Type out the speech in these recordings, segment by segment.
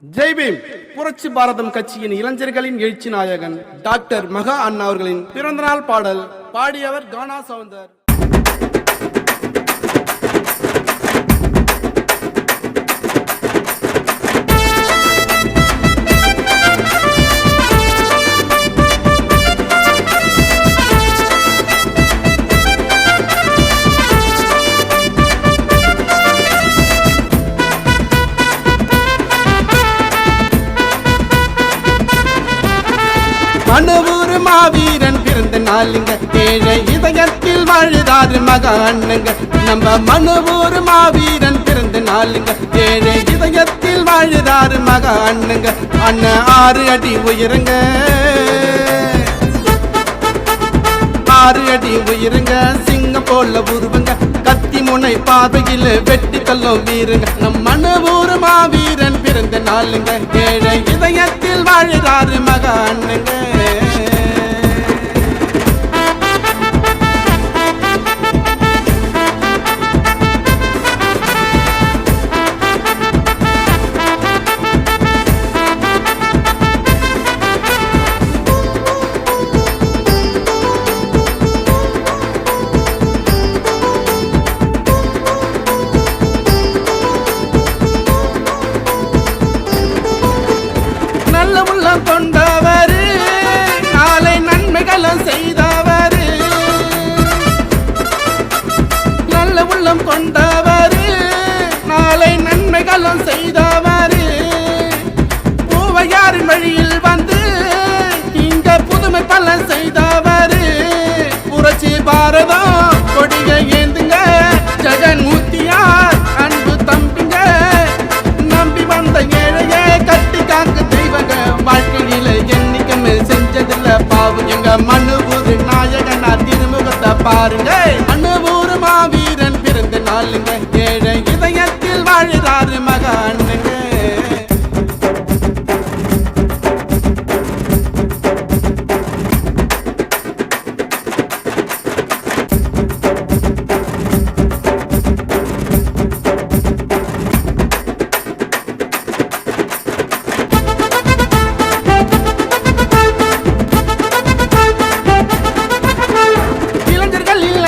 ஜெய் பீம் புரட்சி பாரதம் கட்சியின் இளைஞர்களின் எழுச்சி நாயகன் டாக்டர் மகா அண்ணா அவர்களின் பிறந்தநாள் பாடல் பாடியவர் கானா சவுந்தர். மனுவூர் மாவீரன் பிறந்த நாளுங்க, ஏழை இதயத்தில் வாழுதாரு மகா அண்ணங்க. நம்ம மனுவூர் மாவீரன் பிறந்த நாளுங்க, ஏழை இதயத்தில் வாழுதாரு மகா அண்ணங்க. அண்ணன் 6 அடி உயரங்க, 6 அடி உயரங்க, சிங்கம் போல உருவங்க, கத்தி முனை பார்வையில் வெட்டி தள்ளும் வீருங்க. நம் மனுவூர் மாவீரன் பிறந்த நாளுங்க, ஏழை இதயத்தில் வாழுதாரு மகா அண்ணங்க. கொண்டவரு நாளை நன்மைகளும் செய்தவரு, நல்ல உள்ளம் கொண்டவரு நாளை நன்மைகளும் செய்தவரு. பூவையாரின் வழியில் வந்து இங்க புதுமை பல செய்தவரு. புரட்சி பாரதம் கொடிய ஏந்துங்க, ஜெகன் மூர்த்தியார் அன்பு தம்பிங்க. நம்பி வந்த ஏழையே கட்டி காக்கு தெய்வங்க, வாழ்க்கையில என்னைக்குமே செஞ்சதில்ல பாவு. எங்க மனுவூர் நாயகனா திருமுகத்தை பாருங்க. மனுவூர் மாவீரன் பிறந்த நாளுங்க, ஏழை இதயத்தில் வாழுதாரு மகா அண்ணங்க.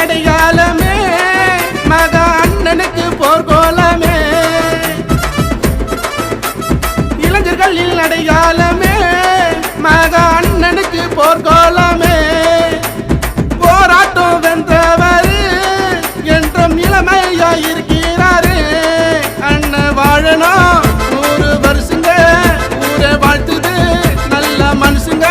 அடையாளமே மகா அண்ணனுக்கு போர்கோலமே, இளைஞர்களில் அடையாளமே மகா அண்ணனுக்கு போர்கோலமே. போராட்டம் வென்றவர் என்றும் இளமையாயிருக்கிறாரு. அண்ணன் வாழணும் 100 வருஷங்க, ஊரை வாழ்த்துது நல்ல மனுஷங்க.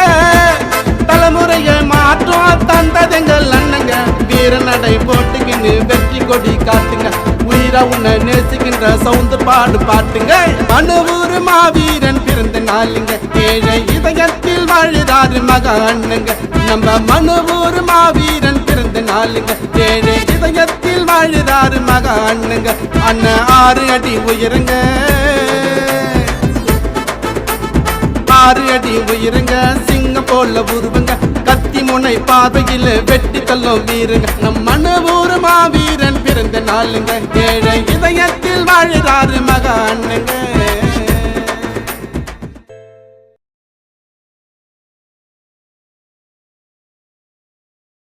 தலைமுறையை மாற்றம் தந்ததெங்கள் அண்ணங்க, வீரநடை போட்டுக்கின்னு வெற்றி கொடி காட்டுங்க. உயிரை உன்னை நேசிக்கின்ற சவுந்து பாடு பாட்டுங்க. மனுவூர் மாவீரன் பிறந்த நாளுங்க, ஏழை இதயத்தில் வாழுதாரு மகா அண்ணங்க. நம்ம மனுவூர் மாவீரன் பிறந்த நாளுங்க, ஏழை இதயத்தில் வாழுதாரு மகா அண்ணங்க. அண்ணன் 6 அடி உயரங்க, 6 அடி உயரங்க, சிங்கம் போல உருவங்க, கத்தி முனை பார்வையில் வெட்டி தள்ளும் வீருங்க. நம் மனுவூர் மாவீரன் பிறந்த நாளுங்க, ஏழை இதயத்தில்